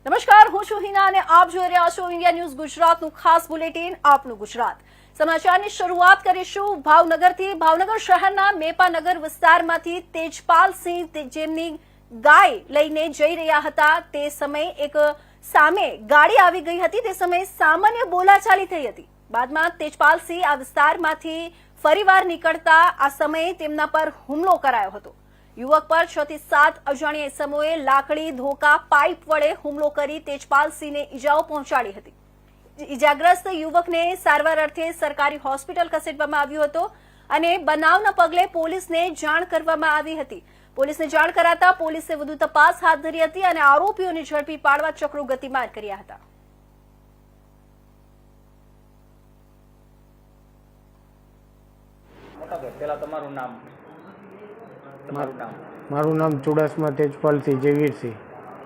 નમસ્કાર, હું છું હિના અને આપ જોઈ રહ્યા છો ઇન્ડિયા ન્યૂઝ ગુજરાતનું ખાસ બુલેટિન આપનું ગુજરાત। સમાચારની શરૂઆત કરીશું ભાવનગરથી। ભાવનગર શહેરના મેપાનગર વિસ્તારમાંથી તેજપાલસિંહ જેમની ગાય લઈને જઈ રહ્યા હતા તે સમયે એક સામે ગાડી આવી ગઈ હતી। તે સમયે સામાન્ય બોલાચાલી થઈ હતી। બાદમાં તેજપાલસિંહ આ વિસ્તારમાંથી ફરીવાર નીકળતા આ સમયે તેમના પર હુમલો કરાયો હતો। युवक पर 6 થી 7 अजाण्या इसमोए लाकड़ी धोका पाइप वडे हुमलो करी तेजपालसिंह ने ईजाओ पहोंचाड़ी हती। ईजाग्रस्त युवक ने सारवार अर्थे सरकारी होस्पिटल खसेडवामां आव्यो हतो अने बनावना पगले पोलीसने जाण करवामां आवी हती। पोलीसने जाण कराता पोलीसे वधु तपास हाथ धरी हती अने आरोपीओने झड़पी पाडवा चक्रो गतिमान कर्या हता। મારું નામ ચુડાસમા તેજપાલસિંહ જયવીરસિંહ।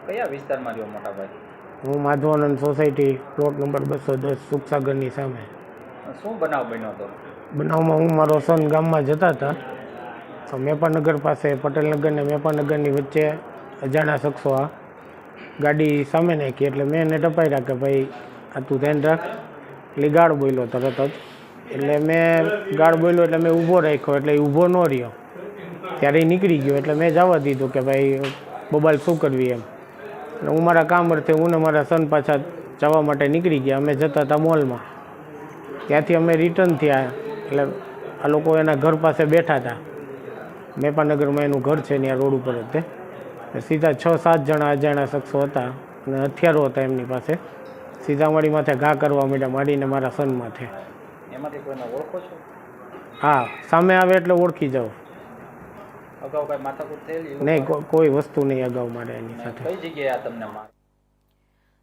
કયા વિસ્તારમાં રહ્યો મોટા ભાઈ? હું માધવાનંદ સોસાયટી પ્લોટ નંબર 210 સુખસાગરની સામે। શું બનાવ બન્યો હતો? બનાવમાં હું મારો સન ગામમાં જતા હતા તો મેપાનગર પાસે પટેલનગર ને મેપાનગરની વચ્ચે અજાણા શખ્સો આ ગાડી સામે નાખી એટલે મેં એને ટપાઈ કે ભાઈ આ તું ધ્યાન રાખ એટલે ગાળ બોલ્યો તરત જ। એટલે મેં ગાળ બોલ્યો એટલે મેં ઊભો રાખ્યો એટલે એ ઊભો ન રહ્યો ત્યારે નીકળી ગયો એટલે મેં જવા દીધું કે ભાઈ બબાલ શું કરવી એમ। એટલે હું મારા કામ અર્થે હું ને મારા સન પાછા જવા માટે નીકળી ગયા। અમે જતા હતા મોલમાં, ત્યાંથી અમે રિટર્ન થયા એટલે આ લોકો એના ઘર પાસે બેઠા હતા। મેપાનગરમાં એનું ઘર છે ત્યાં રોડ ઉપર જ તે સીધા 6-7 જણા અજાણ્યા શખ્સો હતા અને હથિયારો હતા એમની પાસે। સીધા મારી માથે ઘા કરવા માંડ્યા, મારીને મારા સન માથે। એમાંથી કોઈને ઓળખો છો? હા, સામે આવે એટલે ઓળખી જાઉં। અગાઉ કઈ માથાકૂટ થયેલી? નહીં, કોઈ વસ્તુ નહીં અગાઉ મારે એની સાથે। કઈ જગ્યાએ આ તમને માર?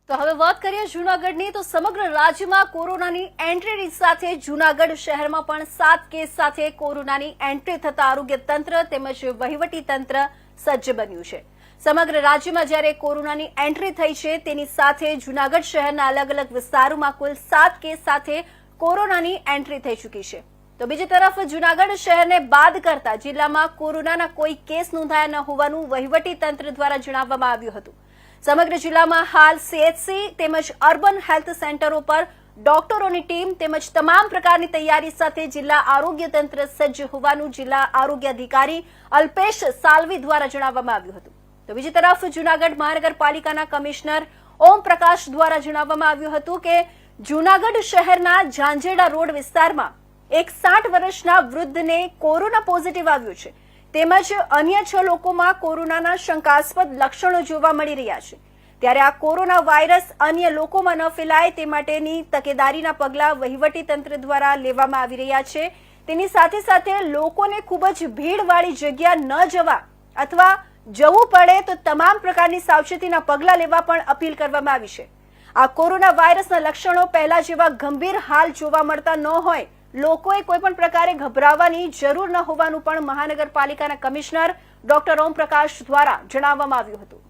તો હવે વાત કરીએ જૂનાગઢની। તો સમગ્ર રાજ્યમાં કોરોનાની એન્ટ્રી સાથે જૂનાગઢ શહેરમાં પણ 7 કેસ સાથે કોરોનાની એન્ટ્રી થતા આરોગ્ય તંત્ર તેમજ વહીવટી તંત્ર સજ્જ બન્યું છે। સમગ્ર રાજ્યમાં જ્યારે કોરોનાની એન્ટ્રી થઈ છે તેની સાથે જૂનાગઢ શહેરના અલગ અલગ વિસ્તારોમાં કુલ 7 કેસ સાથે કોરોનાની એન્ટ્રી થઈ ચૂકી છે। તો બીજી તરફ જૂનાગઢ શહેરને બાદ કરતા જિલ્લામાં કોરોનાના કોઈ કેસ નોંધાયા ન હોવાનું વહીવટી તંત્ર દ્વારા જણાવવામાં આવ્યું હતું। સમગ્ર જિલ્લામાં હાલ સીએચસી તેમજ અર્બન હેલ્થ સેન્ટરો પર ડોક્ટરોની ટીમ તેમજ તમામ પ્રકારની તૈયારી સાથે જિલ્લા આરોગ્ય તંત્ર સજ્જ હોવાનું જિલ્લા આરોગ્ય અધિકારી અલ્પેશ સાલ્વી દ્વારા જણાવવામાં આવ્યું હતું। તો બીજી તરફ જૂનાગઢ મહાનગરપાલિકાના કમિશનર ઓમ પ્રકાશ દ્વારા જણાવવામાં આવ્યું હતું કે જૂનાગઢ શહેરના ઝાંઝેડા રોડ વિસ્તારમાં એક 60 વર્ષના વૃદ્ધને કોરોના પોઝિટિવ આવ્યું છે તેમજ અન્ય 6 લોકોમાં કોરોનાના શંકાસ્પદ લક્ષણો જોવા મળી રહ્યા છે। ત્યારે આ કોરોના વાયરસ અન્ય લોકોમાં ન ફેલાય તે માટેની તકેદારીના પગલાં વહીવટી તંત્ર દ્વારા લેવામાં આવી રહ્યા છે। તેની સાથે સાથે લોકોને ખૂબ જ ભીડવાળી જગ્યા ન જવા અથવા જવું પડે તો તમામ પ્રકારની સાવચેતીના પગલાં લેવા પણ અપીલ કરવામાં આવી છે। આ કોરોના વાયરસના લક્ષણો પહેલા જેવા ગંભીર હાલ જોવા મળતા ન હોય, લોકોએ કોઈ પણ પ્રકારે ગભરાવાની જરૂર ન હોવાનું પણ મહાનગરપાલિકાના કમિશનર ડોક્ટર ઓમ પ્રકાશ દ્વારા જણાવવામાં આવ્યું હતું।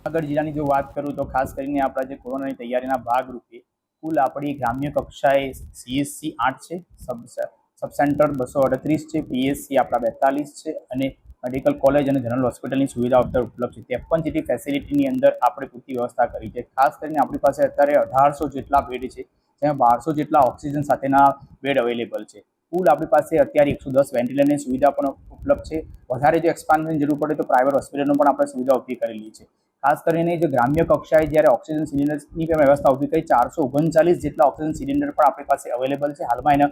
જૂનાગઢ જિલ્લાની જો વાત કરું તો ખાસ કરીને આપણા જે કોરોનાની તૈયારીના ભાગરૂપે કુલ આપણી ગ્રામ્ય કક્ષાએ સીએસસી 8 છે, સબ સેન્ટર 238 છે, પીએસસી આપણા 42 છે અને મેડિકલ કોલેજ અને જનરલ હોસ્પિટલની સુવિધાઓ અત્યારે ઉપલબ્ધ છે। 53 જેટલી ફેસિલિટીની અંદર આપણે પૂરતી વ્યવસ્થા કરી છે। ખાસ કરીને આપણી પાસે અત્યારે 1800 જેટલા બેડ છે, જેમાં 1200 જેટલા ઓક્સિજન સાથેના બેડ અવેલેબલ છે। કુલ આપણી પાસે અત્યારે 110 વેન્ટિલેટરની સુવિધા પણ ઉપલબ્ધ છે। વધારે જો એક્સપાન્શનની જરૂર પડે તો પ્રાઇવેટ હોસ્પિટલનો પણ આપણે સુવિધા ઊભી કરેલી છે। ખાસ કરીને જે ગ્રામ્ય કક્ષાએ જ્યારે ઓક્સિજન સિલિન્ડરની પણ વ્યવસ્થા ઊભી કરી 439 જેટલા ઓક્સિજન સિલિન્ડર પણ આપણી પાસે અવેલેબલ છે। હાલમાં એને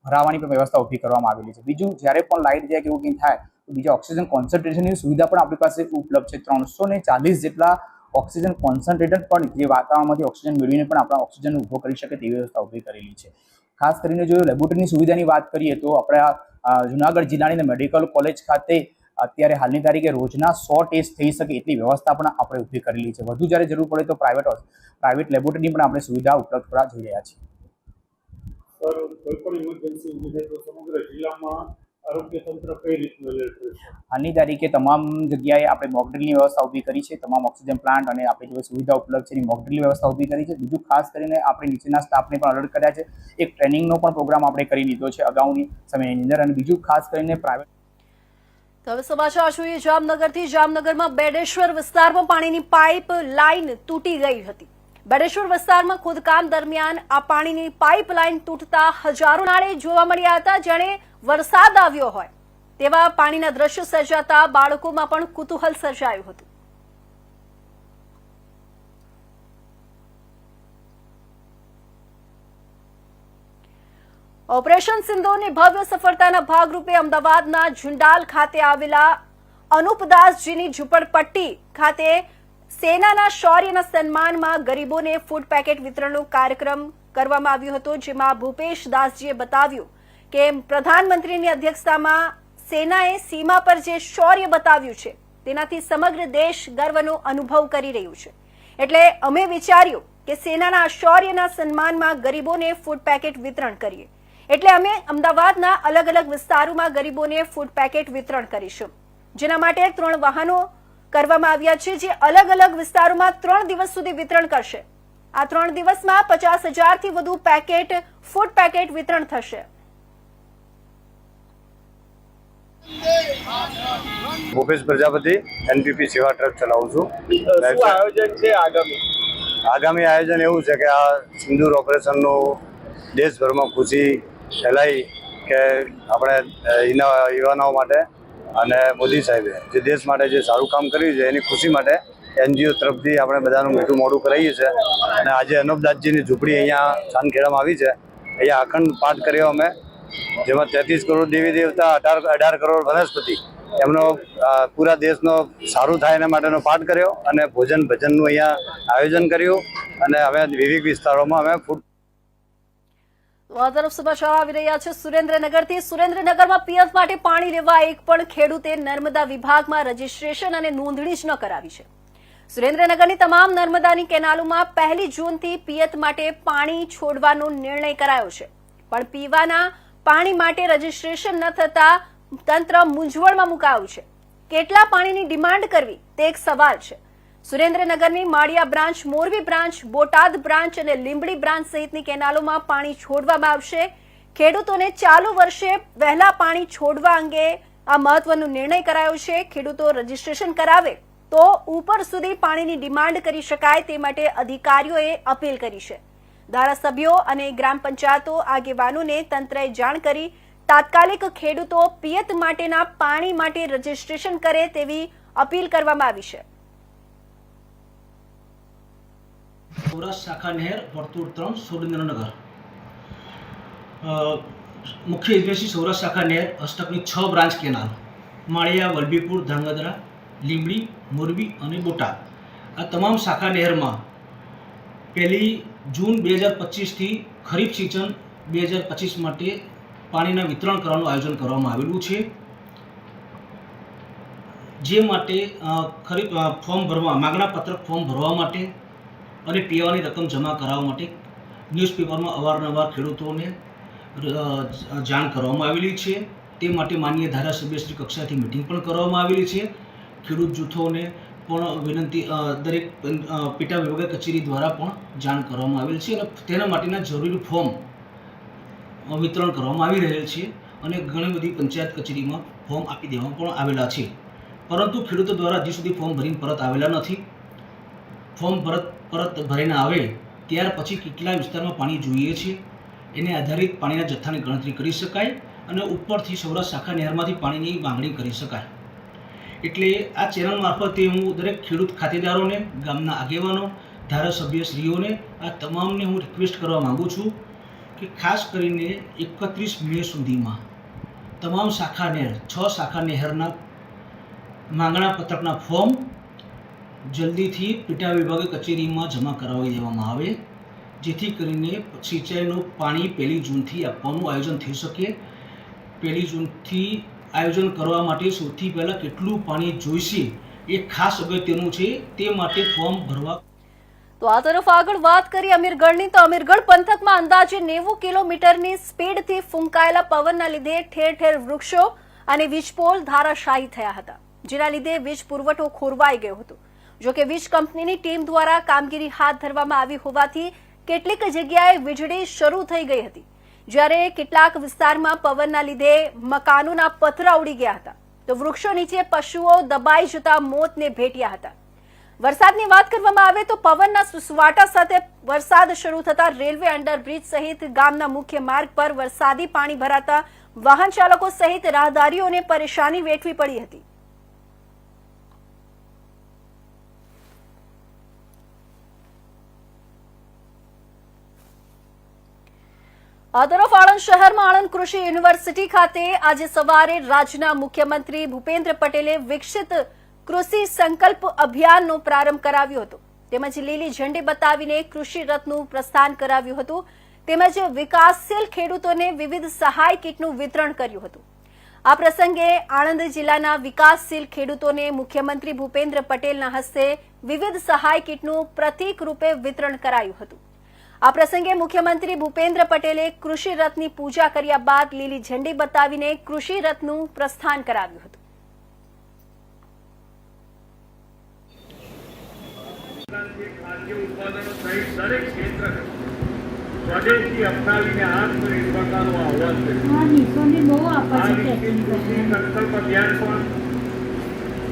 ભરાવાની પણ વ્યવસ્થા ઊભી કરવામાં આવેલી છે। બીજું, જ્યારે પણ લાઇટ જાય કે એવું કંઈ થાય તો બીજા ઓક્સિજન કોન્સન્ટ્રેશનની સુવિધા પણ આપણી પાસે ઉપલબ્ધ છે। 340 જેટલા ઓક્સિજન કોન્સન્ટ્રેટર પણ જે વાતાવરણમાંથી ઓક્સિજન મેળવીને પણ આપણા ઓક્સિજન ઊભો કરી શકે તેવી વ્યવસ્થા ઊભી કરેલી છે। ખાસ કરીને જો લેબોરેટરીની સુવિધાની વાત કરીએ તો આપણા જૂનાગઢ જિલ્લાની મેડિકલ કોલેજ ખાતે અત્યારે હાલની તારીખે રોજના 100 ટેસ્ટ થઈ શકે એટલી વ્યવસ્થા પણ આપણે ઊભી કરેલી છે। વધુ જ્યારે જરૂર પડે તો પ્રાઇવેટ લેબોરેટરીની પણ આપણે સુવિધા ઉપલબ્ધ કરવા જઈ રહ્યા છીએ। સર, કોઈ પણ ઇમરજન્સી ઊભી થાય તો સમગ્ર જિલ્લામાં આરોગ્ય તંત્ર કઈ રીતનું એલર્ટ રહેશે? હાલની તારીખે તમામ જગ્યાએ આપણે મોકડ્રીલની વ્યવસ્થા ઊભી કરી છે। તમામ ઓક્સિજન પ્લાન્ટ અને આપણી જે સુવિધા ઉપલબ્ધ છે એની મોકડ્રીલની વ્યવસ્થા ઊભી કરી છે। બીજું, ખાસ કરીને આપણે નીચેના સ્ટાફને પણ અલર્ટ કર્યા છે। એક ટ્રેનિંગનો પણ પ્રોગ્રામ આપણે કરી લીધો છે અગાઉની સમયની અંદર। અને બીજું, ખાસ કરીને પ્રાઇવેટ તો હવે સમાચાર જોઈએ જામનગરથી. જામનગરમાં બેડેશ્વર વિસ્તારમાં પાણીની પાઇપ લાઇન તૂટી ગઈ હતી. બેડેશ્વર વિસ્તારમાં ખોદકામ દરમિયાન આ પાણીની પાઇપ લાઇન તૂટતા હજારો નાળે જોવા મળ્યા હતા. જાણે વરસાદ આવ્યો હોય તેવા પાણીના દ્રશ્યો સર્જાતા બાળકોમાં પણ કુતૂહલ સર્જાયું હતું. ઓપરેશન સિંદૂરની ભવ્ય સફળતાના ભાગરૂપે અમદાવાદના ઝુંડાલ ખાતે આવેલા અનુપદાસજીની ઝૂંપડપટ્ટી ખાતે સેનાના શૌર્યના સન્માનમાં ગરીબોને ફૂડ પેકેટ વિતરણનો કાર્યક્રમ કરવામાં આવ્યો હતો, જેમાં ભૂપેશ દાસજીએ બતાવ્યું કે પ્રધાનમંત્રીની અધ્યક્ષતામાં સેનાએ સીમા પર જે શૌર્ય બતાવ્યું છે તેનાથી સમગ્ર દેશ ગર્વનો અનુભવ કરી રહ્યું છે. એટલે અમે વિચાર્યું કે સેનાના શૌર્યના સન્માનમાં ગરીબોને ફૂડ પેકેટ વિતરણ કરીએ. એટલે અમે અમદાવાદના અલગ અલગ વિસ્તારોમાં ગરીબોને ફૂડ પેકેટ વિતરણ કરીશું, જેના માટે 3 વાહનો કરવામાં આવ્યા છે, જે અલગ અલગ વિસ્તારોમાં 3 દિવસ સુધી વિતરણ કરશે. આ 3 દિવસમાં 50,000થી વધુ પેકેટ ફૂડ પેકેટ વિતરણ થશે. ભૂપેશ પ્રજાપતિ એનપીપી સેવા ટ્રક ચલાવું છું. શું આયોજન છે આગામી આયોજન એવું છે કે આ સિંદૂર ઓપરેશનનું દેશભરમાં ખુશી ફેલાઈ કે આપણે યુવાનો માટે અને મોદી સાહેબે જે દેશ માટે જે સારું કામ કર્યું છે એની ખુશી માટે એનજીઓ તરફથી આપણે બધાનું મીઠું મોઢું કરાવીએ છીએ. અને આજે અનુપદાસજીની ઝૂંપડી અહીંયા ચાંદખેડામાં આવી છે. અહીંયા અખંડ પાઠ કર્યો અમે, જેમાં 33 કરોડ દેવી દેવતા, 18 કરોડ વનસ્પતિ, એમનો પૂરા દેશનો સારું થાય એના માટેનો પાઠ કર્યો અને ભોજન ભજનનું અહીંયા આયોજન કર્યું. અને હવે વિવિધ વિસ્તારોમાં અમે ફૂડ આ તરફ સમાચાર આવી રહ્યા છે સુરેન્દ્રનગરથી. સુરેન્દ્રનગરમાં પિયત માટે પાણી લેવા એક પણ ખેડૂતે નર્મદા વિભાગમાં રજીસ્ટ્રેશન અને નોંધણી જ ન કરાવી છે. સુરેન્દ્રનગરની તમામ નર્મદાની કેનાલોમાં 1 જૂનથી પિયત માટે પાણી છોડવાનો નિર્ણય કરાયો છે, પણ પીવાના પાણી માટે રજીસ્ટ્રેશન ન થતા તંત્ર મૂંઝવણમાં મુકાયું છે. કેટલા પાણીની ડિમાન્ડ કરવી તે એક સવાલ છે. સુરેન્દ્રનગરની Maliya branch, Morbi branch, Botad branch અને લીંબડી બ્રાન્ચ સહિતની કેનાલોમાં પાણી છોડવામાં આવશે. ખેડૂતોને ચાલુ વર્ષે વહેલા પાણી છોડવા અંગે આ મહત્વનો નિર્ણય કરાયો છે. ખેડૂતો રજીસ્ટ્રેશન કરાવે તો ઉપર સુધી પાણીની ડિમાન્ડ કરી શકાય તે માટે અધિકારીઓએ અપીલ કરી છે. ધારાસભ્યો અને ગ્રામ પંચાયતો આગેવાનોને તંત્રએ જાણ કરી તાત્કાલિક ખેડૂતો પિયત માટેના પાણી માટે રજીસ્ટ્રેશન કરે તેવી અપીલ કરવામાં આવી છે. સૌરાષ્ટ્ર શાખા નહેર વર્તુળ 3 સુરેન્દ્રનગર. મુખ્ય એજન્સી સૌરાષ્ટ્ર શાખા નહેર હસ્તકની 6 બ્રાન્ચ કેનાલ માળિયા, વલભીપુર, ધ્રાંગધ્રા, લીંબડી, મોરબી અને બોટાદ. આ તમામ શાખા નહેરમાં 1 જૂન 2025થી ખરીફ સિઝન 2025 માટે પાણીના વિતરણ કરવાનું આયોજન કરવામાં આવેલું છે. જે માટે ખરીફ ફોર્મ ભરવા, માગણા પત્રક ફોર્મ ભરવા માટે અને પીવાની રકમ જમા કરાવવા માટે ન્યૂઝપેપરમાં અવારનવાર ખેડૂતોને જાણ કરવામાં આવેલી છે. તે માટે માનનીય ધારાસભ્યશ્રી કક્ષાથી મિટિંગ પણ કરવામાં આવેલી છે. ખેડૂત જૂથોને પણ વિનંતી દરેક પેટા વિભાગ કચેરી દ્વારા પણ જાણ કરવામાં આવેલ છે અને તેના માટેના જરૂરી ફોર્મ વિતરણ કરવામાં આવી રહેલ છે અને ઘણી બધી પંચાયત કચેરીમાં ફોર્મ આપી દેવામાં પણ આવેલા છે. પરંતુ ખેડૂતો દ્વારા હજી સુધી ફોર્મ ભરીને પરત આવેલા નથી. ફોર્મ પરત ભરીને આવે ત્યાર પછી કેટલા વિસ્તારમાં પાણી જોઈએ છે એને આધારિત પાણીના જથ્થાની ગણતરી કરી શકાય અને ઉપરથી સૌરાષ્ટ્ર શાખા નહેરમાંથી પાણીની માંગણી કરી શકાય. એટલે આ ચેનલ મારફતે હું દરેક ખેડૂત ખાતેદારોને, ગામના આગેવાનો, ધારાસભ્યશ્રીઓને આ તમામને હું રિક્વેસ્ટ કરવા માગું છું કે ખાસ કરીને 31 મે સુધીમાં તમામ શાખા નહેર, 6 શાખા નહેરના માંગણા પત્રકના ફોર્મ જલ્દીથી પેટા વિભાગ કચેરીમાં જમા કરાવી દેવામાં આવે, જેથી કરીને સિંચાઈનું પાણી 1 જૂનથી આપવાનું આયોજન થઈ શકે. 1 જૂનથી આયોજન કરવા માટે સૌથી પહેલાં કેટલું પાણી જોઈશે એ ખાસ અગત્યનું છે. તે માટે ફોર્મ ભરવા. તો આ તરફ આગળ વાત કરીએ અમીરગઢની. તો અમીરગઢ પંથકમાં અંદાજે 90 કિલોમીટરની સ્પીડથી ફૂંકાયેલા પવનના લીધે ઠેર ઠેર વૃક્ષો અને વીજપોલ ધારાશાયી થયા હતા, જેના લીધે વીજ પુરવઠો ખોરવાઈ ગયો હતો. જોકે વીજ કંપનીની ટીમ દ્વારા કામગીરી હાથ ધરવામાં આવી હોવાથી કેટલીક જગ્યાએ વીજળી શરૂ થઈ ગઈ હતી, જ્યારે કેટલાક વિસ્તારમાં પવનના લીધે મકાનોના પતરા ઉડી ગયા હતા. તો વૃક્ષો નીચે પશુઓ દબાઈ જતા મોતને ભેટ્યા હતા. વરસાદની વાત કરવામાં આવે તો પવનના સુસવાટા સાથે વરસાદ શરૂ થતા રેલવે અંડરબ્રિજ સહિત ગામના મુખ્ય માર્ગ પર વરસાદી પાણી ભરાતા વાહન ચાલકો સહિત રાહદારીઓને પરેશાની વેઠવી પડી હતી. આ તરફ આણંદ શહેરમાં આણંદ કૃષિ યુનિવર્સિટી ખાતે આજે સવારે રાજ્યના મુખ્યમંત્રી ભૂપેન્દ્ર પટેલે વિકસિત કૃષિ સંકલ્પ અભિયાનનો પ્રારંભ કરાવ્યો હતો. તેમજ લીલી ઝંડી બતાવીને કૃષિ રથનું પ્રસ્થાન કરાવ્યું હતું. તેમજ વિકાસશીલ ખેડૂતોને વિવિધ સહાય કીટનું વિતરણ કર્યું હતું. આ પ્રસંગે આણંદ જિલ્લાના વિકાસશીલ ખેડૂતોને મુખ્યમંત્રી ભૂપેન્દ્ર પટેલના હસ્તે વિવિધ સહાય કીટનું પ્રતીક રૂપે વિતરણ કરાયું હતું. આ પ્રસંગે મુખ્યમંત્રી ભૂપેન્દ્ર પટેલે કૃષિ રથની પૂજા કર્યા બાદ લીલી ઝંડી બતાવીને કૃષિ રથનું પ્રસ્થાન કરાવ્યું હતું. ખાદ્ય ઉત્પાદનો સહિત દરેક ક્ષેત્રે સ્વદેશી અપનાવીને આત્મનિર્ભરતાનું આહ્વાન કર્યું. આ વિકસિત કૃષિ સંકલ્પ અભિયાન પણ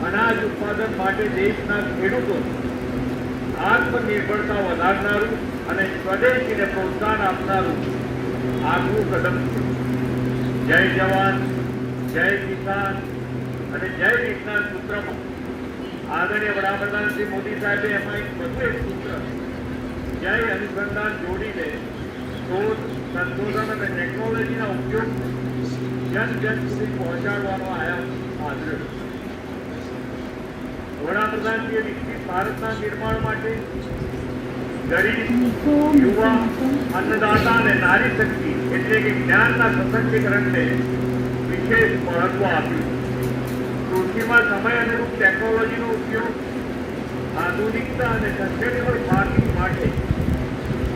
અનાજ ઉત્પાદન માટે દેશના ખેડૂતોને આત્મનિર્ભરતા વધારનારું અને સ્વદેશીને પ્રોત્સાહન આપનારું આગવું કદમ છે. જય જવાન, જય કિસાન અને જય વિજ્ઞાન સૂત્રમાં આદરણીય વડાપ્રધાન શ્રી મોદી સાહેબે એમાં વધુ એક સૂત્ર જય અનુસંધાન જોડીને શોધ, સંશોધન અને ટેકનોલોજીના ઉપયોગ જન જન સુધી પહોંચાડવાનો આયામ આદર્યો. વડાપ્રધાનશ્રીએ વિકસિત ભારતના નિર્માણ માટે ગરીબ, યુવા, અન્નદાતા અને નારી શક્તિ એટલે કે જ્ઞાનના સશક્તિકરણને વિશેષ મહત્વ આપ્યું. કૃષિમાં સમય અનુરૂપ ટેકનોલોજીનો ઉપયોગ, આધુનિકતા અને સસ્ટેનેબલ ફાર્મિંગ માટે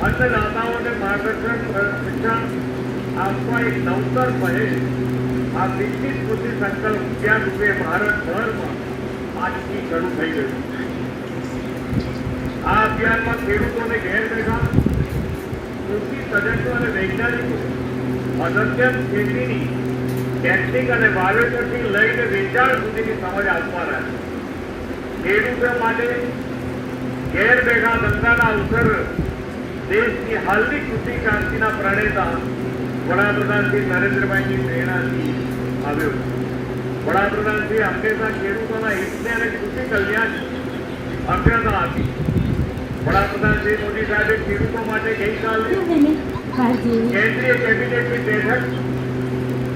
અન્નદાતાઓને માર્ગદર્શન શિક્ષણ આપવા એક નવતર પહેલ આ વિકસિત કૃષિ સંકલ્પ અભિયાન રૂપે ભારતભરમાં આજથી શરૂ થઈ ગયું. આ અભિયાનમાં ખેડૂતોને ઘેર બેઠા કૃષિ તજજ્ઞો અને વૈજ્ઞાનિકો અદ્યતન ખેતીની ટેકનિક અને વાવેતરથી લઈને વેચાણ સુધીની સમજ આપવાના છે. ખેડૂતો માટે ઘેર બેઠા ધંધાના અવસર દેશની હાલની કૃષિ ક્રાંતિના પ્રણેતા વડાપ્રધાન શ્રી નરેન્દ્રભાઈની પ્રેરણાથી આવ્યો. વડાપ્રધાન શ્રી હંમેશા ખેડૂતોના હિતને અને કૃષિ કલ્યાણની અગ્રતા આપી. વડાપ્રધાન શ્રી મોદી સાહેબે ખેડૂતો માટે ગઈકાલે કેન્દ્રીય કેબિનેટની બેઠક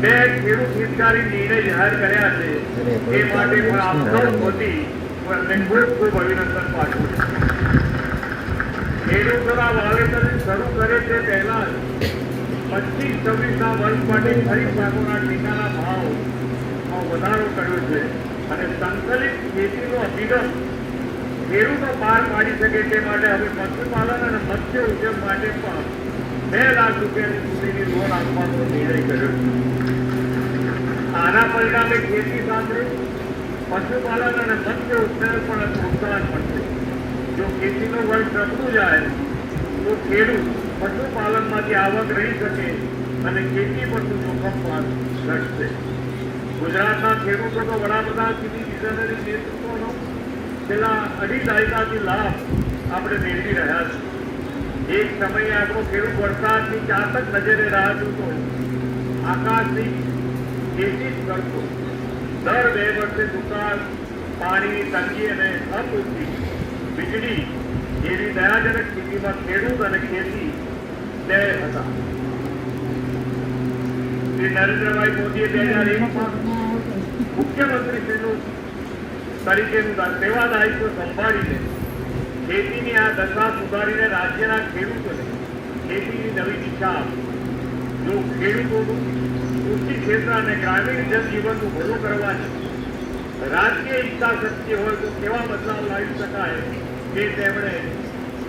બે ખેડૂત હિતકારી નિર્ણય જાહેર કર્યા છે. એ માટે પણ આપ સૌ વતી એમને ખૂબ ખૂબ અભિનંદન પાઠવું છું. ખેડૂતોના વાવેતર શરૂ કરે તે પહેલા 25-26ના વર્ષ માટે ખરીફ પાકોના ટેકાના ભાવમાં વધારો કર્યો છે અને સંકલિત ખેતીનો અભિગમ ખેડૂતો પાર પાડી શકે તે માટે હવે પશુપાલન અને મત્સ્ય ઉદ્યોગ માટે પણ 2 લાખ રૂપિયાની સુધીની લોન આપવાનો નિર્ણય કર્યો છે. આના પરિણામે ખેતી સાથે પશુપાલન અને મત્સ્ય ઉદ્યોગ પણ પ્રોત્સાહન મળશે. જો ખેતીનો વર્ષ નબળું જાય તો ખેડૂત પશુપાલનમાંથી આવક રહી શકે અને ખેતી પરનું જોખમ પણ ઘટશે. ગુજરાતના ખેડૂતો તો વડાપ્રધાન શ્રી વિઝનરી નેતૃત્વનો છેલ્લા 2.5 દાયકાથી લાભ આપણે મેળવી રહ્યા છીએ. એક સમયે આપણો ખેડૂત વરસાદની ચાતક નજરે રાહ જોતો, આકાશની ખેતી જ કરતો. દર 2 વર્ષે દુકાળ, પાણીની તંગી અને અપૂરતી વીજળી જેવી દયાજનક સ્થિતિમાં ખેડૂત અને ખેતી બે હતા. શ્રી નરેન્દ્રભાઈ મોદીએ 2001માં મુખ્યમંત્રીશ્રીનું તરીકેનું સેવા દાયિત્વ સંભાળીને ખેતીની આ દશા સુધારીને રાજ્યના ખેડૂતોને ખેતીની નવી દિશા આપી. જો ખેડૂતોનું કૃષિ ક્ષેત્ર અને ગ્રામીણ જનજીવનનું ભલું કરવાની રાજકીય ઈચ્છા શક્તિ હોય તો કેવા બદલાવ લાવી શકાય કે તેમણે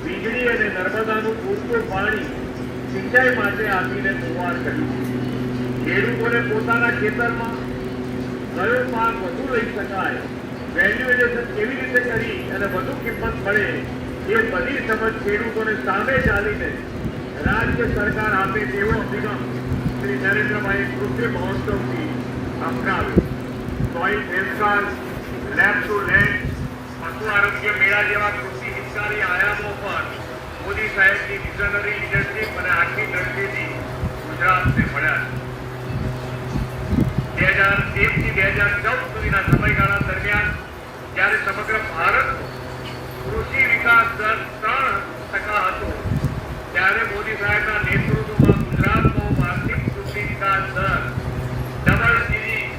વીજળી અને નર્મદાનું પૂરતું પાણી સિંચાઈ માટે આપીને પુરવાર કર્યું. ખેડૂતોને પોતાના ખેતરમાં કયો પાક વધુ લઈ શકાય, વેલ્યુએશન કેવી રીતે કરી અને વધુ કિંમત મળે એ બધી સમજ ખેડૂતોને સામે ચાલીને રાજ્ય સરકાર આપે તેવો અભિગમ શ્રી નરેન્દ્રભાઈ કૃષિ મહોત્સવથી અપનાવ્યો. Soil health card, lab to land, પશુ આરોગ્ય મેળા જેવા કૃષિ હિતકારી આયામો પર મોદી સાહેબની વિઝનરી લીડરશીપ અને આગવી તરફેણથી ગુજરાતને મળ્યા છે. 2001 થી 2014 સુધીના સમયગાળા દરમિયાન જ્યારે સમગ્ર ભારત કૃષિ વિકાસ દર 3% હતો, ત્યારે મોદી સાહેબના નેતૃત્વમાં ગુજરાતનો વાર્ષિક કૃષિ વિકાસ દર ડબલ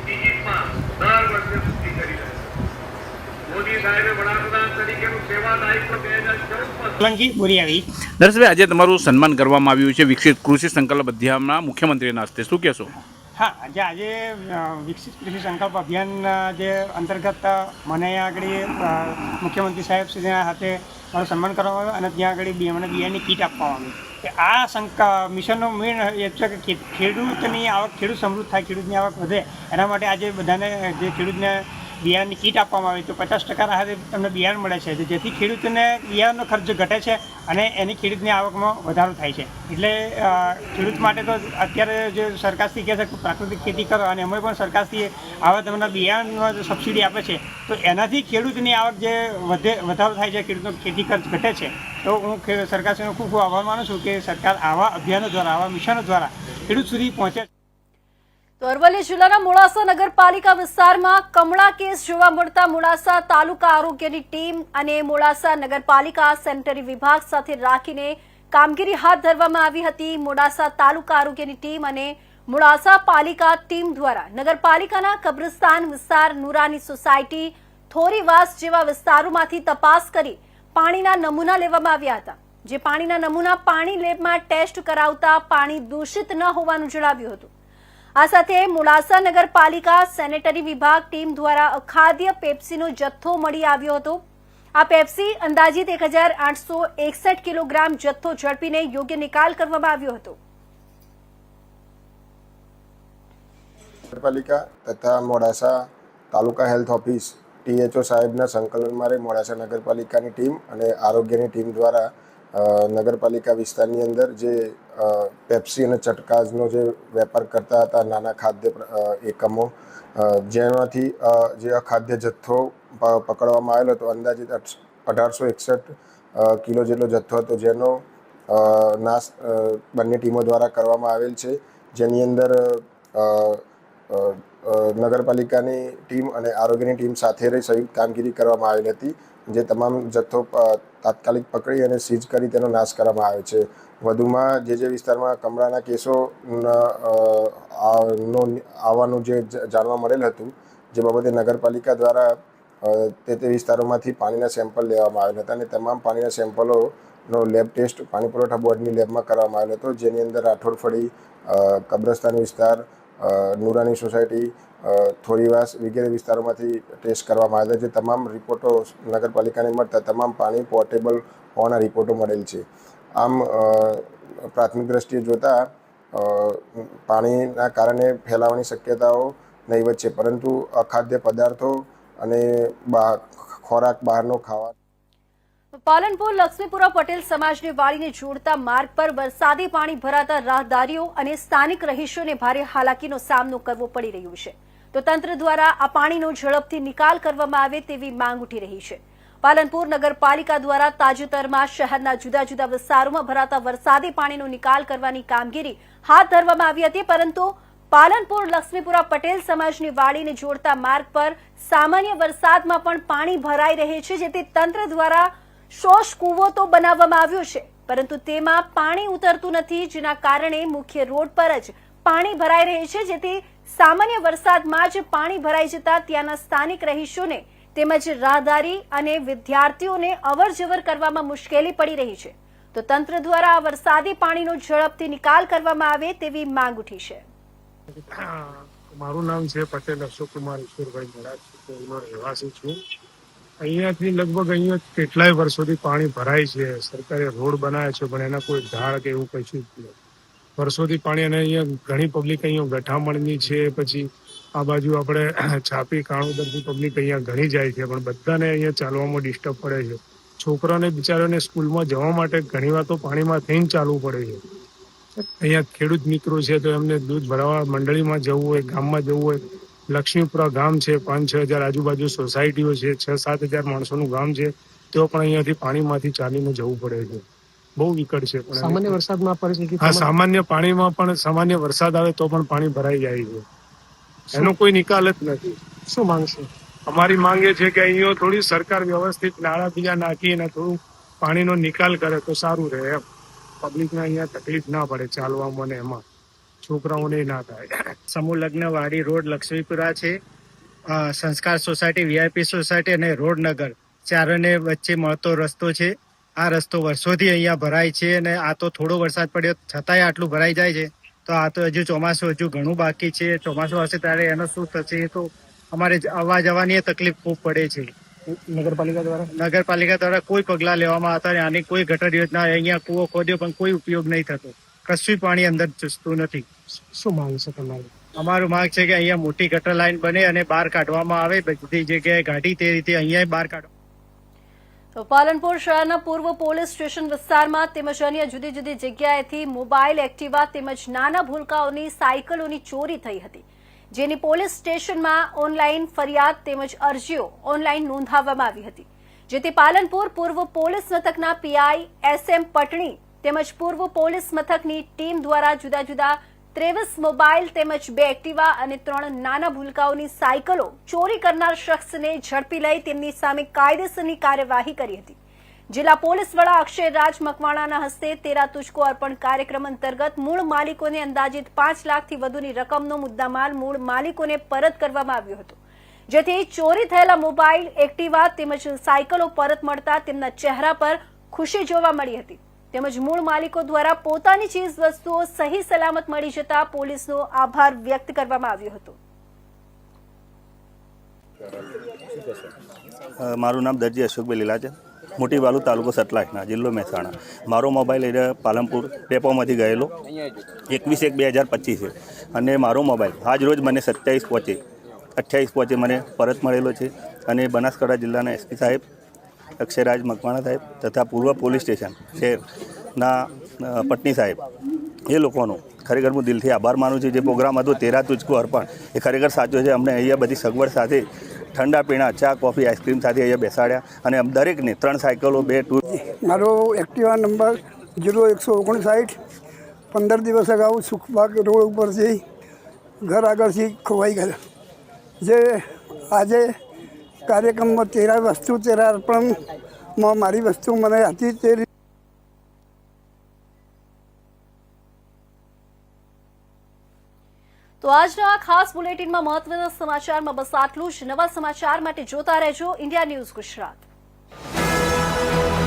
ડિજિટમાં દર વર્ષે વૃદ્ધિ કરી રહ્યો છે. મોદી સાહેબે વડાપ્રધાન તરીકેનું સેવા દાયિત્વ 2014માં સોલંકી બોરિયાવી. નરેશભાઈ, આજે તમારું સન્માન કરવામાં આવ્યું છે વિકસિત કૃષિ સંકલ્પ અભિયાનના મુખ્યમંત્રીના હસ્તે. શું કહેશો? હા, આજે વિકસિત કૃષિ સંકલ્પ અભિયાન જે અંતર્ગત મને અહીંયા આગળ મુખ્યમંત્રી સાહેબ શ્રીના હાથે મારું સન્માન કરવામાં આવ્યું અને ત્યાં આગળ મને બિયાની કીટ આપવામાં આવી. કે આ મિશનનો મેઇન એ છે કે ખેડૂતની આવક, ખેડૂત સમૃદ્ધ થાય, ખેડૂતની આવક વધે, એના માટે આજે બધાને જે ખેડૂતને બિયારણની કીટ આપવામાં આવે તો 50% રાહતે તમને બિયારણ મળે છે, જેથી ખેડૂતને બિયારણનો ખર્ચ ઘટે છે અને એની ખેડૂતની આવકમાં વધારો થાય છે. એટલે ખેડૂત માટે તો અત્યારે જે સરકારશ્રી કહે છે કે પ્રાકૃતિક ખેતી કરો, અને એમાં પણ સરકારશ્રી આવા તમને બિયારણમાં સબસિડી આપે છે, તો એનાથી ખેડૂતની આવક જે વધારો થાય છે, ખેડૂતનો ખેતી ખર્ચ ઘટે છે. તો હું સરકારશ્રીનો ખૂબ ખૂબ આભાર માનું છું કે સરકાર આવા અભિયાનો દ્વારા, આવા મિશનો દ્વારા ખેડૂત સુધી પહોંચે. તો અરવલ્લી જિલ્લાના મોડાસા નગરપાલિકા વિસ્તારમાં કમળા કેસ જોવા મળતા મોડાસા તાલુકા આરોગ્યની ટીમ અને મોડાસા નગરપાલિકા સેનેટરી વિભાગ સાથે રાખીને કામગીરી હાથ ધરવામાં આવી હતી. મોડાસા તાલુકા આરોગ્યની ટીમ અને મોડાસા પાલિકા ટીમ દ્વારા નગરપાલિકાના કબ્રસ્તાન વિસ્તાર, નુરાની સોસાયટી, થોરીવાસ જેવા વિસ્તારોમાંથી તપાસ કરી પાણીના નમૂના લેવામાં આવ્યા હતા. જે પાણીના નમૂના પાણી લેબમાં ટેસ્ટ કરાવતા પાણી દૂષિત ન હોવાનું જણાવ્યું હતું. આ સાથે મોડાસા નગરપાલિકા સેનેટરી વિભાગ ટીમ દ્વારા અખાદ્ય પેપ્સીનો જથ્થો મળી આવ્યો હતો. આ પેપ્સી અંદાજિત 1861 કિલોગ્રામ જથ્થો ઝડપીને યોગ્ય નિકાલ કરવામાં આવ્યો હતો. નગરપાલિકા તથા મોડાસા તાલુકા હેલ્થ ઓફિસ THO સાહેબના સંકલનમાં મોડાસા નગરપાલિકાની ટીમ અને આરોગ્યની ટીમ દ્વારા નગરપાલિકા વિસ્તારની અંદર જે પેપ્સી અને ચટકાઝનો જે વેપાર કરતા હતા નાના ખાદ્ય એકમો, જેમાંથી જે અખાદ્ય જથ્થો પકડવામાં આવેલો હતો, અંદાજિત 1861 કિલો જેટલો જથ્થો હતો, જેનો નાશ બંને ટીમો દ્વારા કરવામાં આવેલ છે. જેની અંદર નગરપાલિકાની ટીમ અને આરોગ્યની ટીમ સાથે રહી સંયુક્ત કામગીરી કરવામાં આવેલી હતી. જે તમામ જથ્થો તાત્કાલિક પકડી અને સીઝ કરી તેનો નાશ કરવામાં આવે છે. વધુમાં જે વિસ્તારમાં કમળાના કેસો આવવાનું જે જાણવા મળેલ હતું, જે બાબતે નગરપાલિકા દ્વારા તે વિસ્તારોમાંથી પાણીના સેમ્પલ લેવામાં આવેલા હતા અને તમામ પાણીના સેમ્પલોનો લેબ ટેસ્ટ પાણી પુરવઠા બોર્ડની લેબમાં કરવામાં આવેલો હતો. જેની અંદર રાઠોડફળી, કબ્રસ્તાન વિસ્તાર, નુરાની સોસાયટી, થોરીવાસ વગેરે વિસ્તારોમાંથી ટેસ્ટ કરવામાં આવ્યા, જે તમામ રિપોર્ટો નગરપાલિકાને મળતા તમામ પાણી પોર્ટેબલ હોવાના રિપોર્ટો મળેલ છે. આમ પ્રાથમિક દ્રષ્ટિએ જોતાં પાણીના કારણે ફેલાવાની શક્યતાઓ નહીવત છે, પરંતુ અખાદ્ય પદાર્થો અને ખોરાક બહારનો ખાવા. પાલનપુર લક્ષ્મીપુરા પટેલ સમાજની વાડીને જોડતા માર્ગ પર વરસાદી પાણી ભરાતા રાહદારીઓ અને સ્થાનિક રહીશોને ભારે હાલાકીનો સામનો કરવો પડી રહ્યો છે. તો તંત્ર દ્વારા આ પાણીનો ઝડપથી નિકાલ કરવામાં આવે તેવી માંગ ઉઠી રહી છે. પાલનપુર નગરપાલિકા દ્વારા તાજેતરમાં શહેરના જુદા જુદા વિસ્તારોમાં ભરાતા વરસાદી પાણીનો નિકાલ કરવાની કામગીરી હાથ ધરવામાં આવી હતી, પરંતુ પાલનપુર લક્ષ્મીપુરા પટેલ સમાજની વાડીને જોડતા માર્ગ પર સામાન્ય વરસાદમાં પણ પાણી ભરાઈ રહે છે, જેથી તંત્ર દ્વારા શોષ કૂવો તો બનાવવામાં આવ્યો છે, પરંતુ તેમાં પાણી ઉતરતું નથી, જેના કારણે મુખ્ય રોડ પર જ પાણી ભરાઈ રહે છે, જેથી સામાન્ય વરસાદમાં જ પાણી ભરાઈ જતા ત્યાંના સ્થાનિક રહીશોને તેમજ રાહદારી અને વિદ્યાર્થીઓને અવરજવર કરવામાં મુશ્કેલી પડી રહી છે. તો તંત્ર દ્વારા આ વરસાદી પાણીનો ઝડપથી નિકાલ કરવામાં આવે તેવી માંગ ઉઠી છે. મારું નામ છે પટેલ અશોકકુમાર ઈશ્વરભાઈ મોડા, રહેવાસી છું. અહીંયાથી લગભગ અહીંયા કેટલાય વર્ષોથી પાણી ભરાય છે. સરકારે રોડ બનાવ્યા છે, પણ એના કોઈ ઢાળ કે એવું કશું જ નથી. વર્ષોથી પાણી, અને અહીંયા ઘણી પબ્લિક અહીંયા ગઠામણની છે, પછી આ બાજુ આપણે છાપી કાણોદરથી પબ્લિક અહીંયા ઘણી જાય છે, પણ બધાને અહીંયા ચાલવામાં ડિસ્ટર્બ પડે છે. છોકરાઓને બિચારાને સ્કૂલમાં જવા માટે ઘણીવાર તો પાણીમાં થઈને ચાલવું પડે છે. અહીંયા ખેડૂત મિત્રો છે, તો એમને દૂધ ભરાવા મંડળીમાં જવું હોય, ગામમાં જવું હોય, લક્ષ્મીપુરા ગામ છે, 5-6 હજાર આજુબાજુ સોસાયટીઓ છે, 6-7 હજાર માણસોનું ગામ છે, તેઓ પણ અહીંયાથી પાણીમાંથી ચાલીને જવું પડે છે. બહુ વિકટ છે. પણ સામાન્ય વરસાદમાં પરિસ્થિતિ, હા, સામાન્ય પાણીમાં પણ સામાન્ય વરસાદ આવે તો પણ પાણી ભરાઈ જાય છે. એનો કોઈ નિકાલ જ નથી. શું માંગ છે? અમારી માંગ એ છે કે અહીંયા થોડી સરકાર વ્યવસ્થિત નાળા બીજા નાખીને થોડું પાણીનો નિકાલ કરે તો સારું રહે એમ. પબ્લિકને અહીંયા તકલીફ ના પડે ચાલવામાં ને એમાં, છોકરાઓને ના થાય. સમૂહ લગ્ન વાડી રોડ લક્ષ્મીપુરા છે, સંસ્કાર સોસાયટી, વીઆઈપી સોસાયટી અને રોડનગર ચારોને વચ્ચે મળતો રસ્તો છે. આ રસ્તો વર્ષોથી અહીંયા ભરાય છે અને આ તો થોડો વરસાદ પડ્યો છતાંય આટલું ભરાઈ જાય છે. તો આ તો હજુ ચોમાસું હજુ ઘણું બાકી છે. ચોમાસું આવશે ત્યારે એનો શું થશે એ તો અમારે આવવા જવાની તકલીફ ખૂબ પડે છે. નગરપાલિકા દ્વારા કોઈ પગલાં લેવામાં આવતા નથી. આની કોઈ ગટર યોજના, અહીંયા કૂવો ખોદ્યો પણ કોઈ ઉપયોગ નહીં થતો. કશું પાણી અંદર ચૂસતું નથી. શું માંગ છે તમારી? અમારું માંગ છે કે અહીંયા મોટી ગટર લાઈન બને અને બહાર કાઢવામાં આવે. બધી જગ્યાએ ગાડી તે રીતે અહીંયા બહાર કાઢવા. તો પાલનપુર શહેરના પૂર્વ પોલીસ સ્ટેશન વિસ્તારમાં તેમજ અન્ય જુદી જુદી જગ્યાએથી મોબાઈલ, એક્ટિવા તેમજ નાના ભૂલકાઓની સાયકલોની ચોરી થઈ હતી, જેની પોલીસ સ્ટેશનમાં ઓનલાઈન ફરિયાદ તેમજ અરજીઓ ઓનલાઈન નોંધાવવામાં આવી હતી. જેથી પાલનપુર પૂર્વ પોલીસ મથકના પીઆઈ SM પટણી તેમજ પૂર્વ પોલીસ મથકની ટીમ દ્વારા જુદા જુદા 23 મોબાઈલ તેમજ 2 એક્ટિવા અને 3 નાના ભૂલકાઓની સાયકલો ચોરી કરનાર શખ્સને ઝડપી લઈ તેમની સામે કાયદેસરની કાર્યવાહી કરી હતી. જિલ્લા પોલીસ વડા અક્ષય રાજ મકવાણાના હસ્તે 13 તુજકો અર્પણ કાર્યક્રમ અંતર્ગત મૂળ માલિકોને અંદાજિત 5 લાખથી વધુની રકમનો મુદ્દામાલ મૂળ માલિકોને પરત કરવામાં આવ્યો હતો. જેથી ચોરી થયેલા મોબાઈલ, એક્ટિવા તેમજ સાયકલો પરત મળતા તેમના ચહેરા પર ખુશી જોવા મળી હતી. તેમજ મૂળ માલિકો દ્વારા પોતાની ચીજ વસ્તુઓ સહી સલામત મળી જતા પોલીસનો આભાર વ્યક્ત કરવામાં આવ્યો હતો. મારું નામ દરજી અશોકભાઈ લીલા છે, મોટી વાલુ તાલુકો સતલાજના, જિલ્લો મહેસાણા. મારો મોબાઈલ એ પાલનપુર ડેપોમાંથી ગયેલો 21/1/2025 છે અને મારો મોબાઈલ આજ રોજ મને 28 પહોંચે મને પરત મળેલો છે. અને બનાસકાંઠા જિલ્લાના SP સાહેબ અક્ષયરાજ મકવાણા સાહેબ તથા પૂર્વ પોલીસ સ્ટેશન શહેરના પટણી સાહેબ, એ લોકોનો ખરેખર હું દિલથી આભાર માનું છું. જે પ્રોગ્રામ હતો 13 તુજકો અર્પણ, એ ખરેખર સાચો છે. અમને અહીંયા બધી સગવડ સાથે ઠંડા પીણા, ચા, કોફી, આઈસ્ક્રીમ સાથે અહીંયા બેસાડ્યા અને દરેકને 3 સાયકલો, 2 ટૂર. મારો એક્ટિવા નંબર 0159, 15 દિવસ અગાઉ સુખબાગ રોડ ઉપરથી ઘર આગળથી ખોવાઈ ગયો. જે આજે કાર્યક્રમમાં 13 વસ્તુ 13 અર્પણમાં મારી વસ્તુ મને હતી તે. તો આજના આ ખાસ બુલેટિનમાં મહત્વના સમાચારમાં બસ આટલું જ. નવા સમાચાર માટે જોતા રહેજો ઇન્ડિયા ન્યૂઝ ગુજરાત.